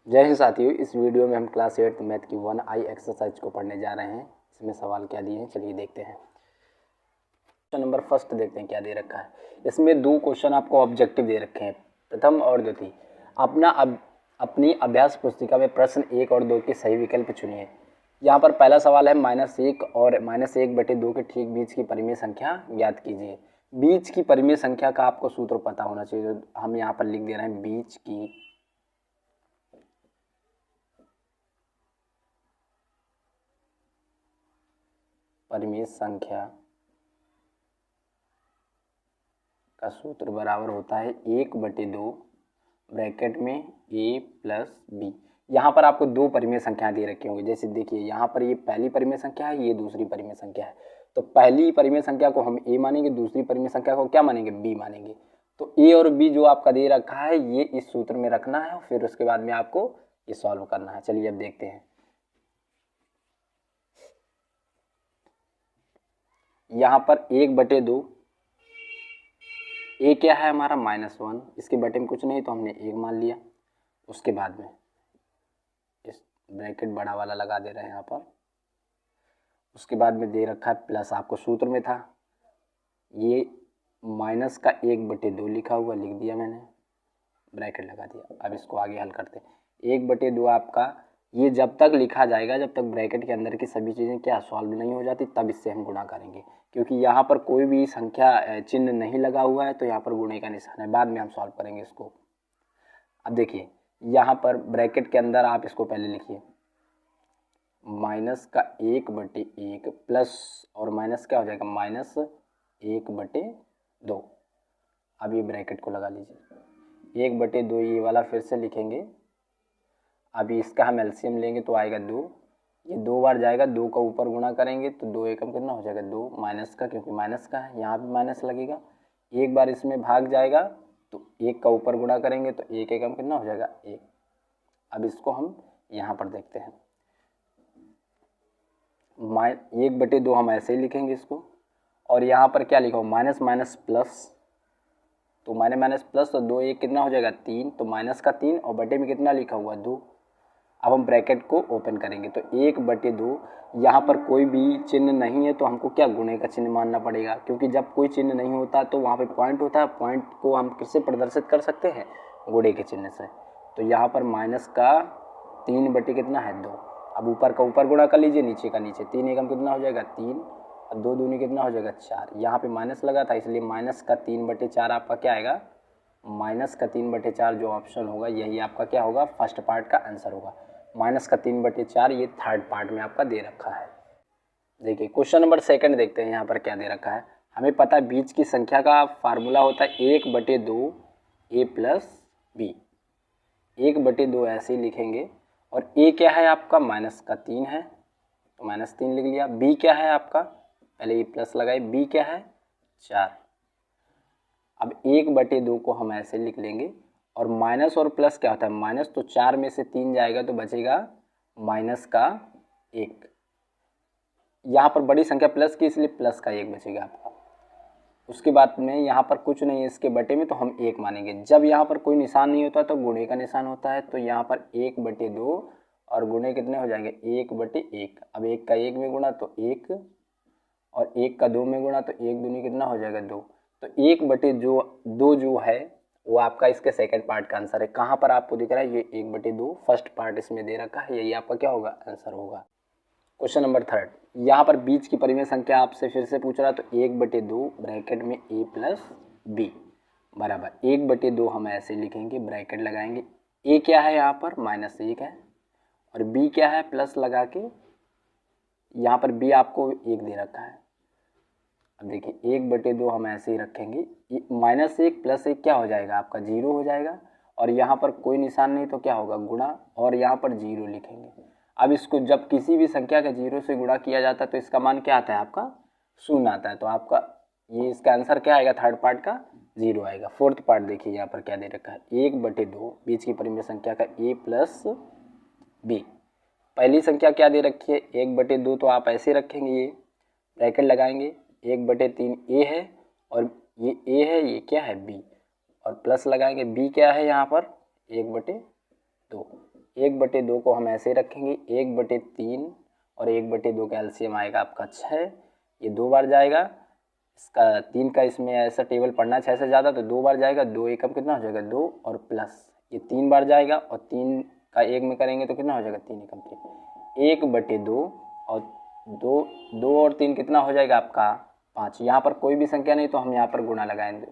जय हिंद साथियों, इस वीडियो में हम क्लास 8 मैथ की 1I एक्सरसाइज को पढ़ने जा रहे हैं। इसमें सवाल क्या दिए हैं, चलिए देखते हैं। क्वेश्चन नंबर फर्स्ट देखते हैं क्या दे रखा है। इसमें दो क्वेश्चन आपको ऑब्जेक्टिव दे रखे हैं, प्रथम और द्वितीय। अपनी अभ्यास पुस्तिका में प्रश्न 1 और 2 के सही विकल्प चुनिए। यहाँ पर पहला सवाल है -1 और -1/2 के ठीक बीच की परिमेय संख्या ज्ञात कीजिए। बीच की परिमेय संख्या का आपको सूत्र पता होना चाहिए, तो हम यहाँ पर लिख दे रहे हैं बीच की परिमेय संख्या का सूत्र बराबर होता है 1/2 ब्रैकेट में a प्लस बी। यहाँ पर आपको दो परिमेय संख्याएं दे रखी होंगी। जैसे देखिए यहाँ पर ये पहली परिमेय संख्या है, ये दूसरी परिमेय संख्या है। तो पहली परिमेय संख्या को हम a मानेंगे, दूसरी परिमेय संख्या को क्या मानेंगे, b मानेंगे। तो a और b जो आपका दे रखा है ये इस सूत्र में रखना है, फिर उसके बाद में आपको ये सॉल्व करना है। चलिए अब देखते हैं। यहाँ पर 1/2 ए क्या है हमारा -1, इसके बटे में कुछ नहीं तो हमने 1 मान लिया। उसके बाद में इस ब्रैकेट बड़ा वाला लगा दे रहे हैं यहाँ पर। उसके बाद में दे रखा है प्लस, आपको सूत्र में था ये माइनस का 1/2 लिखा हुआ, लिख दिया मैंने, ब्रैकेट लगा दिया। अब इसको आगे हल करते हैं। 1/2 आपका ये जब तक लिखा जाएगा, जब तक ब्रैकेट के अंदर की सभी चीज़ें क्या सॉल्व नहीं हो जाती, तब इससे हम गुणा करेंगे। क्योंकि यहाँ पर कोई भी संख्या चिन्ह नहीं लगा हुआ है तो यहाँ पर गुणे का निशान है, बाद में हम सॉल्व करेंगे इसको। अब देखिए यहाँ पर ब्रैकेट के अंदर आप इसको पहले लिखिए, माइनस का 1/1 प्लस और माइनस क्या हो जाएगा, -1/2। अब ये ब्रैकेट को लगा लीजिए, 1/2 ये वाला फिर से लिखेंगे। अभी इसका हम एलसीएम लेंगे तो आएगा 2, ये 2 बार जाएगा, 2 का ऊपर गुणा करेंगे तो 2 एकम कितना हो जाएगा, 2 माइनस का, क्योंकि माइनस का है यहाँ भी माइनस लगेगा। एक बार इसमें भाग जाएगा तो 1 का ऊपर गुणा करेंगे तो 1 एकम कितना हो जाएगा, 1। अब इसको हम यहाँ पर देखते हैं, 1/2 हम ऐसे ही लिखेंगे इसको। और यहाँ पर क्या लिखा हो, माइनस माइनस प्लस, तो माइनस प्लस तो 2 1 कितना हो जाएगा, 3, तो माइनस का 3 और बटे में कितना लिखा हुआ, 2। अब हम ब्रैकेट को ओपन करेंगे तो 1/2, यहाँ पर कोई भी चिन्ह नहीं है तो हमको क्या गुणे का चिन्ह मानना पड़ेगा, क्योंकि जब कोई चिन्ह नहीं होता तो वहाँ पे पॉइंट होता है, पॉइंट को हम किससे प्रदर्शित कर सकते हैं, गुणे के चिन्ह से। तो यहाँ पर माइनस का 3 कितना है, 2। अब ऊपर का ऊपर गुणा कर लीजिए, नीचे का नीचे, 3 एकम कितना हो जाएगा, 3, और 2 दूनी कितना हो जाएगा, 4। यहाँ पे माइनस लगा था इसलिए माइनस का 3/4 आपका क्या आएगा, माइनस का 3/4 जो ऑप्शन होगा यही आपका क्या होगा, फर्स्ट पार्ट का आंसर होगा। माइनस का 3/4 ये थर्ड पार्ट में आपका दे रखा है। देखिए क्वेश्चन नंबर सेकंड देखते हैं, यहाँ पर क्या दे रखा है। हमें पता है बीच की संख्या का फार्मूला होता है 1/2 a प्लस बी। 1/2 ऐसे ही लिखेंगे, और a क्या है आपका, -3 है तो -3 लिख लिया। b क्या है आपका, पहले ये प्लस लगाए, b क्या है 4। अब 1/2 को हम ऐसे लिख लेंगे, और माइनस और प्लस क्या होता है, माइनस तो 4 में से 3 जाएगा तो बचेगा माइनस का 1। यहाँ पर बड़ी संख्या प्लस की इसलिए प्लस का 1 बचेगा आपका। उसके बाद में यहाँ पर कुछ नहीं है इसके बटे में तो हम 1 मानेंगे। जब यहाँ पर कोई निशान नहीं होता तो गुणे का निशान होता है, तो यहाँ पर 1/2 और गुणे कितने हो जाएंगे, 1/1। अब 1 का 1 में गुणा तो 1, और 1 का 2 में गुणा तो 1 दूनी कितना हो जाएगा, 2। तो 1/2 जो है वो आपका इसके सेकंड पार्ट का आंसर है। कहाँ पर आपको दिख रहा है, ये 1/2 फर्स्ट पार्ट इसमें दे रखा है, यही आपका क्या होगा, आंसर होगा। क्वेश्चन नंबर थर्ड, यहाँ पर बीच की परिमेय संख्या आपसे फिर से पूछ रहा है, तो 1/2 ब्रैकेट में a प्लस बी बराबर 1/2 हम ऐसे लिखेंगे, ब्रैकेट लगाएंगे। a क्या है यहाँ पर, -1 है, और b क्या है, प्लस लगा के यहाँ पर b आपको 1 दे रखा है। अब देखिए 1/2 हम ऐसे ही रखेंगे, -1 + 1 क्या हो जाएगा आपका, 0 हो जाएगा, और यहाँ पर कोई निशान नहीं तो क्या होगा, गुणा, और यहाँ पर 0 लिखेंगे। अब इसको जब किसी भी संख्या का 0 से गुणा किया जाता है तो इसका मान क्या आता है आपका, 0 आता है। तो आपका ये इसका आंसर क्या आएगा, थर्ड पार्ट का 0 आएगा। फोर्थ पार्ट देखिए यहाँ पर क्या दे रखा है, 1/2 बीच की परिमेय संख्या का a प्लस बी। पहली संख्या क्या दे रखी है, 1/2, तो आप ऐसे रखेंगे, ये ब्रैकेट लगाएंगे, 1/3 a है, और ये a है, ये क्या है b, और प्लस लगाएंगे, b क्या है यहाँ पर 1/2। 1/2 को हम ऐसे रखेंगे, 1/3 और 1/2 का एलसीएम आएगा आपका 6, ये 2 बार जाएगा, इसका 3 का इसमें ऐसा टेबल पढ़ना 6 से ज़्यादा तो 2 बार जाएगा, 2 एकम कितना हो जाएगा 2 और प्लस ये 3 बार जाएगा और 3 का 1 में करेंगे तो कितना हो जाएगा 3 एकम 3, 1/2 और 2 और 3 कितना हो जाएगा आपका 5। यहाँ पर कोई भी संख्या नहीं तो हम यहाँ पर गुणा लगाएंगे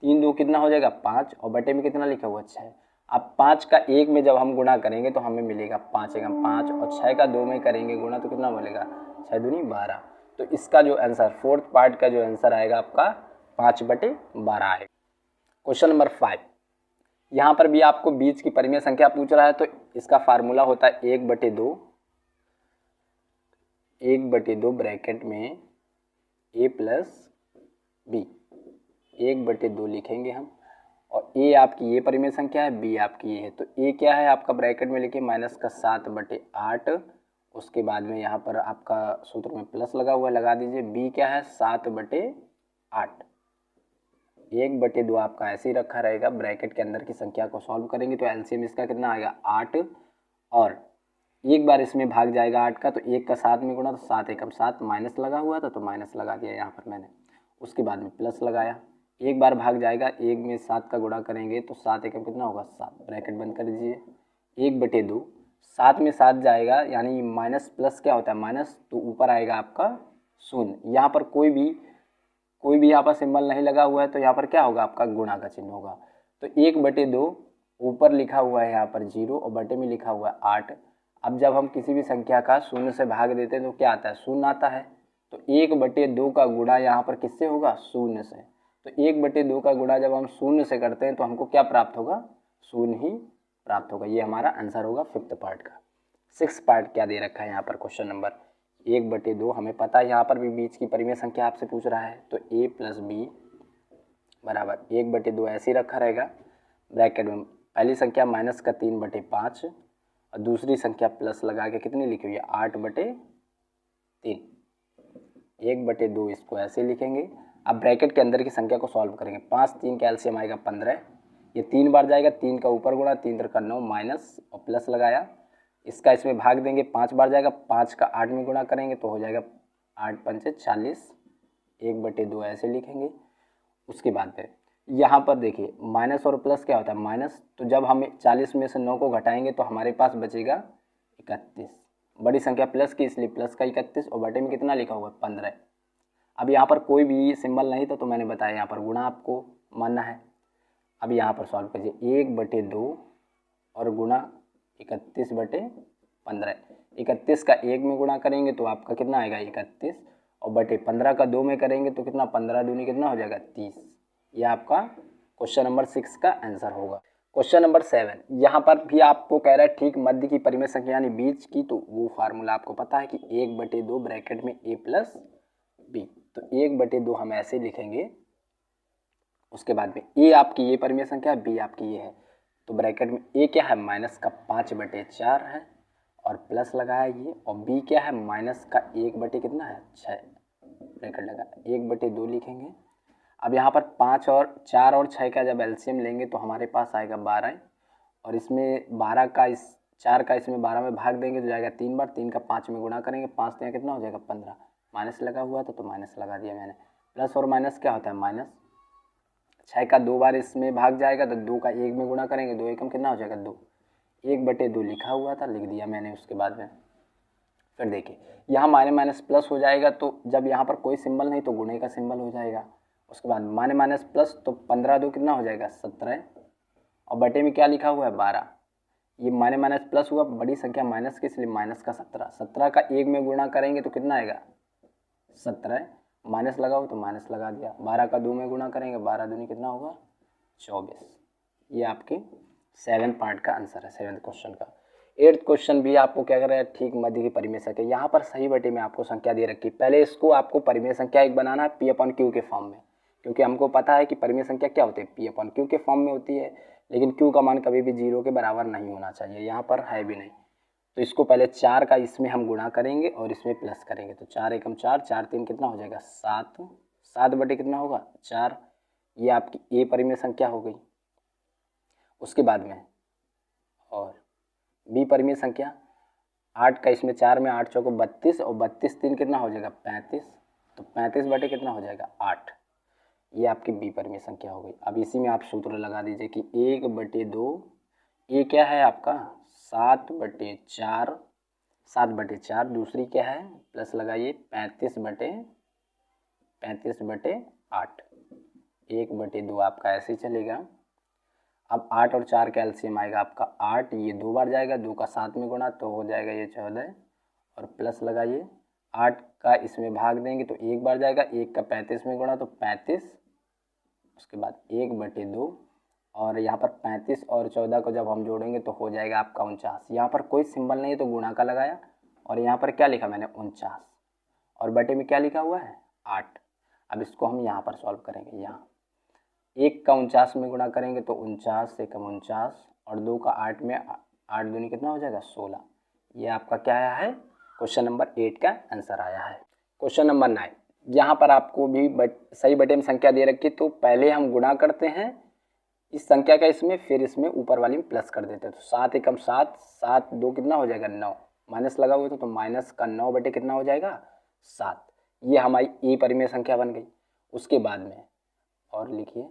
3 2 कितना हो जाएगा 5 और बटे में कितना लिखा हुआ 6। अब 5 का 1 में जब हम गुणा करेंगे तो हमें मिलेगा 5 एकम 5 और 6 का 2 में करेंगे गुणा तो कितना मिलेगा 6 दूनी 12। तो इसका जो आंसर फोर्थ पार्ट का जो आंसर आएगा आपका 5/12 आएगा। क्वेश्चन नंबर 5, यहाँ पर भी आपको बीच की परिमेय संख्या पूछ रहा है तो इसका फार्मूला होता है 1/2 ब्रैकेट में a प्लस बी, 1/2 लिखेंगे हम और a आपकी ये परिमेय संख्या है, b आपकी ये है। तो a क्या है आपका ब्रैकेट में लिखिए -7/8, उसके बाद में यहाँ पर आपका सूत्र में प्लस लगा हुआ है लगा दीजिए, b क्या है 7/8, 1/2 आपका ऐसे ही रखा रहेगा। ब्रैकेट के अंदर की संख्या को सॉल्व करेंगे तो एलसीएम इसका कितना आएगा 8 और एक बार इसमें भाग जाएगा 8 का तो 1 का 7 में गुणा तो 7 एकम 7, माइनस लगा हुआ था तो माइनस लगा दिया यहाँ पर मैंने, उसके बाद में प्लस लगाया, एक बार भाग जाएगा 1 में 7 का गुणा करेंगे तो 7 एकम कितना होगा 7, ब्रैकेट बंद कर दीजिए। 1/2 7 में 7 जाएगा यानी माइनस प्लस क्या होता है माइनस, तो ऊपर आएगा आपका 0। यहाँ पर कोई भी यहाँ पर सिंबल नहीं लगा हुआ है तो यहाँ पर क्या होगा आपका गुणा का चिन्ह होगा। तो 1/2 ऊपर लिखा हुआ है यहाँ पर 0 और बटे में लिखा हुआ है 8। अब जब हम किसी भी संख्या का 0 से भाग देते हैं तो क्या आता है 0 आता है। तो 1/2 का गुणा यहाँ पर किससे होगा 0 से। तो 1/2 का गुणा जब हम 0 से करते हैं तो हमको क्या प्राप्त होगा 0 ही प्राप्त होगा। ये हमारा आंसर होगा 5th पार्ट का। 6th पार्ट क्या दे रखा है यहाँ पर क्वेश्चन नंबर 1/2 हमें पता है, यहाँ पर भी बीच की परिमेय संख्या आपसे पूछ रहा है तो a प्लस बी बराबर 1/2 ऐसे ही रखा रहेगा। ब्रैकेट में पहली संख्या -3/5 और दूसरी संख्या प्लस लगा के कितनी लिखी हुई है 8/3, 1/2 इसको ऐसे लिखेंगे। अब ब्रैकेट के अंदर की संख्या को सॉल्व करेंगे, 5 3 का एलसीएम आएगा 15, ये 3 बार जाएगा, 3 का ऊपर गुणा 3 3 का 9 माइनस और प्लस लगाया, इसका इसमें भाग देंगे 5 बार जाएगा, 5 का 8 में गुणा करेंगे तो हो जाएगा 8 पंचे 40, 1/2 ऐसे लिखेंगे। उसके बाद फिर यहाँ पर देखिए माइनस और प्लस क्या होता है माइनस, तो जब हम 40 में से 9 को घटाएंगे तो हमारे पास बचेगा 31, बड़ी संख्या प्लस की इसलिए प्लस का 31 और बटे में कितना लिखा हुआ है 15। अब यहाँ पर कोई भी सिंबल नहीं था तो मैंने बताया यहाँ पर गुणा आपको मानना है। अब यहाँ पर सॉल्व कीजिए 1/2 और गुणा 31/15, 31 का 1 में गुणा करेंगे तो आपका कितना आएगा 31 और बटे 15 का 2 में करेंगे तो कितना 15 दूनी कितना हो जाएगा 30। ये आपका क्वेश्चन नंबर 6 का आंसर होगा। क्वेश्चन नंबर 7, यहाँ पर भी आपको कह रहा है ठीक मध्य की परिमेय संख्या यानी बीच की, तो वो फार्मूला आपको पता है कि 1/2 ब्रैकेट में a प्लस बी, तो 1/2 हम ऐसे लिखेंगे। उसके बाद में a आपकी ये परिमेय संख्या है, b आपकी ये है, तो ब्रैकेट में a क्या है माइनस का 5/4 है और प्लस लगाया ये, और b क्या है माइनस का 1 कितना है 6, ब्रैकेट लगा 1/2 लिखेंगे। अब यहाँ पर 5 और 4 और 6 का जब एलसीएम लेंगे तो हमारे पास आएगा 12 और इसमें 12 का इस 4 का इसमें 12 में भाग देंगे तो जाएगा 3 बार, 3 का 5 में गुणा करेंगे, 5 तो यहाँ कितना हो जाएगा 15, माइनस लगा हुआ था तो माइनस लगा दिया मैंने। प्लस और माइनस क्या होता है माइनस, 6 का 2 बार इसमें भाग जाएगा तो 2 का 1 में गुणा करेंगे, 2 एकम कितना हो जाएगा 2, 1/2 लिखा हुआ था लिख दिया मैंने। उसके बाद में फिर देखिए यहाँ माइनस प्लस हो जाएगा, तो जब यहाँ पर कोई सिंबल नहीं तो गुणे का सिंबल हो जाएगा। उसके बाद माइनस प्लस तो 15 2 कितना हो जाएगा 17 और बटे में क्या लिखा हुआ है 12, ये माइनस प्लस हुआ, बड़ी संख्या माइनस की इसलिए माइनस का 17, 17 का 1 में गुणा करेंगे तो कितना आएगा 17, माइनस लगाओ तो माइनस लगा दिया, 12 का 2 में गुणा करेंगे 12 दूनी कितना होगा 24। ये आपके 7th पार्ट का आंसर है 7th क्वेश्चन का। 8th क्वेश्चन भी आपको क्या कर रहा है ठीक मध्य की परिमेय संख्या, यहाँ पर सही बटे में आपको संख्या दे रखी, पहले इसको आपको परिमेय संख्या एक बनाना है P/Q के फॉर्म में, क्योंकि हमको पता है कि परिमेय संख्या क्या होती है P/Q के फॉर्म में होती है, लेकिन Q का मान कभी भी 0 के बराबर नहीं होना चाहिए, यहाँ पर है भी नहीं। तो इसको पहले 4 का इसमें हम गुणा करेंगे और इसमें प्लस करेंगे, तो 4 एकम 4, 4 3 कितना हो जाएगा 7, 7 बटे कितना होगा 4, ये आपकी ए परिमेय संख्या हो गई। उसके बाद में और बी परिमेय संख्या 8 का इसमें 4 में 8 चौको 32 और 32 3 कितना हो जाएगा 35, तो 35 बटे कितना हो जाएगा 8। ये आपकी बी परिमेय संख्या हो गई। अब इसी में आप सूत्र लगा दीजिए कि 1/2 ये क्या है आपका 7/4, 7/4 दूसरी क्या है प्लस लगाइए 35/8, 1/2 आपका ऐसे ही चलेगा। अब 8 और 4 का एलसीएम आएगा आपका 8, ये 2 बार जाएगा, 2 का 7 में गुणा तो हो जाएगा ये 14 और प्लस लगाइए 8 का इसमें भाग देंगे तो 1 बार जाएगा, 1 का 35 में गुणा तो 35, उसके बाद 1/2 और यहाँ पर 35 और 14 को जब हम जोड़ेंगे तो हो जाएगा आपका 49। यहाँ पर कोई सिंबल नहीं है तो गुणा का लगाया और यहाँ पर क्या लिखा मैंने 49 और बटे में क्या लिखा हुआ है 8। अब इसको हम यहाँ पर सॉल्व करेंगे। यहाँ 1 का 49 में गुणा करेंगे तो 49 से कम 49 और 2 का 8 में 8 दूनी कितना हो जाएगा 16। ये आपका क्या आया है क्वेश्चन नंबर 8 का आंसर आया है। क्वेश्चन नंबर 9, यहाँ पर आपको भी सही बटे में संख्या दे रखी, तो पहले हम गुणा करते हैं इस संख्या का इसमें, फिर इसमें ऊपर वाली में प्लस कर देते हैं। तो 7 एकम 7, 7 2 कितना हो जाएगा 9, माइनस लगा हुआ था तो माइनस का 9 बटे कितना हो जाएगा 7। ये हमारी ए परिमेय संख्या बन गई। उसके बाद में और लिखिए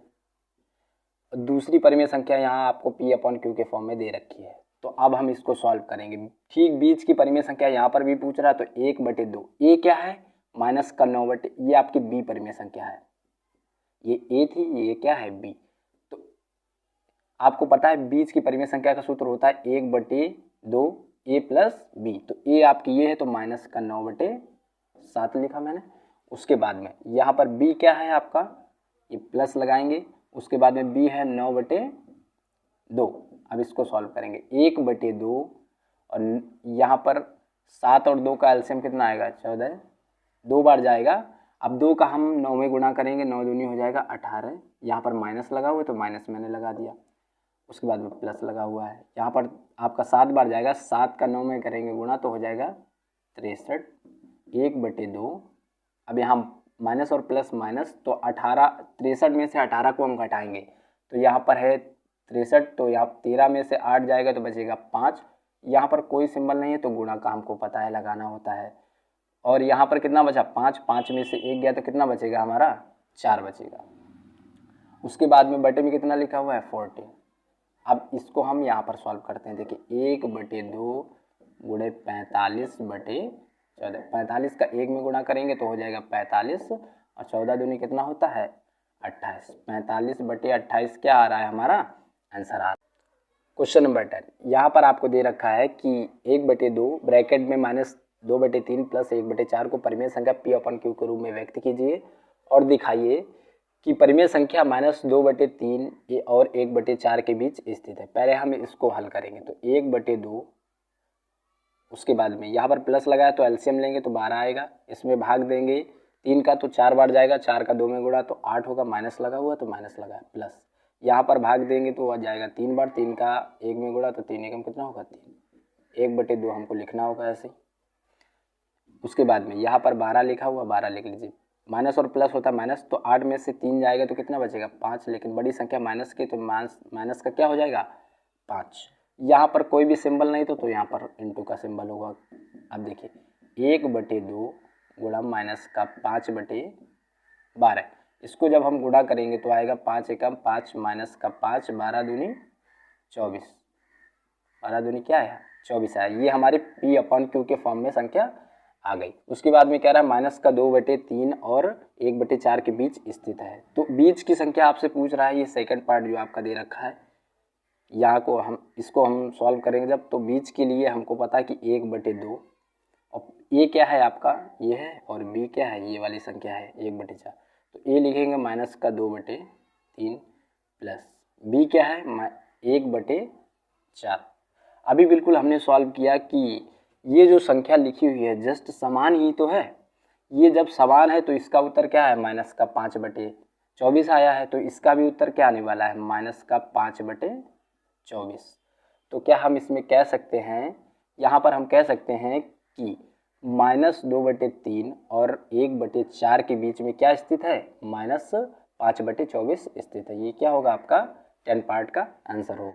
दूसरी परिमेय संख्या यहाँ आपको P/Q के फॉर्म में दे रखी है। तो अब हम इसको सॉल्व करेंगे। ठीक बीच की परिमेय संख्या यहाँ पर भी पूछ रहा है तो 1/2, ए क्या है माइनस का 9 बटे, ये आपकी बी परिमेय संख्या है। ये ए थी, ये क्या है बी। तो आपको पता है बीच की परिमेय संख्या का सूत्र होता है 1/2 ए प्लस बी। तो ए आपकी ये है तो माइनस का 9/7 लिखा मैंने। उसके बाद में यहाँ पर बी क्या है आपका, ये प्लस लगाएंगे। उसके बाद में बी है 9/2। अब इसको सॉल्व करेंगे 1/2 और यहाँ पर 7 और 2 का एलसीएम कितना आएगा 14, 2 बार जाएगा। अब 2 का हम 9 में गुणा करेंगे, 9 दूनी हो जाएगा 18। यहाँ पर माइनस लगा हुआ है तो माइनस मैंने लगा दिया। उसके बाद में प्लस लगा हुआ है। यहाँ पर आपका 7 बार जाएगा, 7 का 9 में करेंगे गुणा तो हो जाएगा 63, 1/2। अब यहाँ माइनस और प्लस माइनस तो 18, 63 में से 18 को हम घटाएंगे तो यहाँ पर है 63, तो यहाँ 13 में से 8 जाएगा तो बचेगा 5। यहाँ पर कोई सिंबल नहीं है तो गुणा का हमको पता है लगाना होता है। और यहाँ पर कितना बचा 5, 5 में से 1 गया तो कितना बचेगा हमारा 4 बचेगा। उसके बाद में बटे में कितना लिखा हुआ है 14। अब इसको हम यहाँ पर सॉल्व करते हैं। देखिए 1/2 गुणे 45/14, 45 का 1 में गुणा करेंगे तो हो जाएगा 45 और 14 दूनी कितना होता है 28। 45/28 क्या आ रहा है हमारा आंसर आ रहा है। क्वेश्चन नंबर 10, यहाँ पर आपको दे रखा है कि 1/2 ब्रैकेट में -2/3 प्लस 1/4 को परिमेय संख्या P/Q के रूप में व्यक्त कीजिए और दिखाइए कि परिमेय संख्या -2/3 और 1/4 के बीच स्थित है। पहले हम इसको हल करेंगे तो 1/2, उसके बाद में यहाँ पर प्लस लगाया तो एलसीएम लेंगे तो 12 आएगा। इसमें भाग देंगे 3 का तो 4 बार जाएगा, 4 का 2 में गुणा तो 8 होगा, माइनस लगा हुआ तो माइनस लगा प्लस। यहाँ पर भाग देंगे तो आ जाएगा 3 बार, 3 का 1 में गुणा तो 3 एकम कितना होगा 3, 1/2 हमको लिखना होगा ऐसे। उसके बाद में यहाँ पर 12 लिखा हुआ, 12 लिख लीजिए। माइनस और प्लस होता है माइनस, तो 8 में से 3 जाएगा तो कितना बचेगा 5, लेकिन बड़ी संख्या माइनस की तो माइनस का क्या हो जाएगा 5। यहाँ पर कोई भी सिंबल नहीं तो यहाँ पर इंटू का सिंबल होगा। अब देखिए 1/2 गुणा माइनस का 5/12, इसको जब हम गुणा करेंगे तो आएगा 5 एकम 5 माइनस का 5, 12 दूनी 24, 12 दूनी क्या है 24 है। ये हमारे P/Q के फॉर्म में संख्या आ गई। उसके बाद में कह रहा है माइनस का 2/3 और 1/4 के बीच स्थित है। तो बीच की संख्या आपसे पूछ रहा है, ये सेकंड पार्ट जो आपका दे रखा है। यहाँ को इसको हम सॉल्व करेंगे जब, तो बीच के लिए हमको पता है कि 1/2 और ए क्या है आपका ये है और बी क्या है ये वाली संख्या है 1/4। तो ए लिखेंगे माइनस का 2/3 प्लस बी क्या है 1/4। अभी बिल्कुल हमने सॉल्व किया कि ये जो संख्या लिखी हुई है जस्ट समान ही तो है। ये जब समान है तो इसका उत्तर क्या है माइनस का 5/24 आया है, तो इसका भी उत्तर क्या आने वाला है माइनस का 5/24। तो क्या हम इसमें कह सकते हैं, यहाँ पर हम कह सकते हैं कि -2/3 और 1/4 के बीच में क्या स्थित है -5/24 स्थित है। ये क्या होगा आपका 10 पार्ट का आंसर होगा।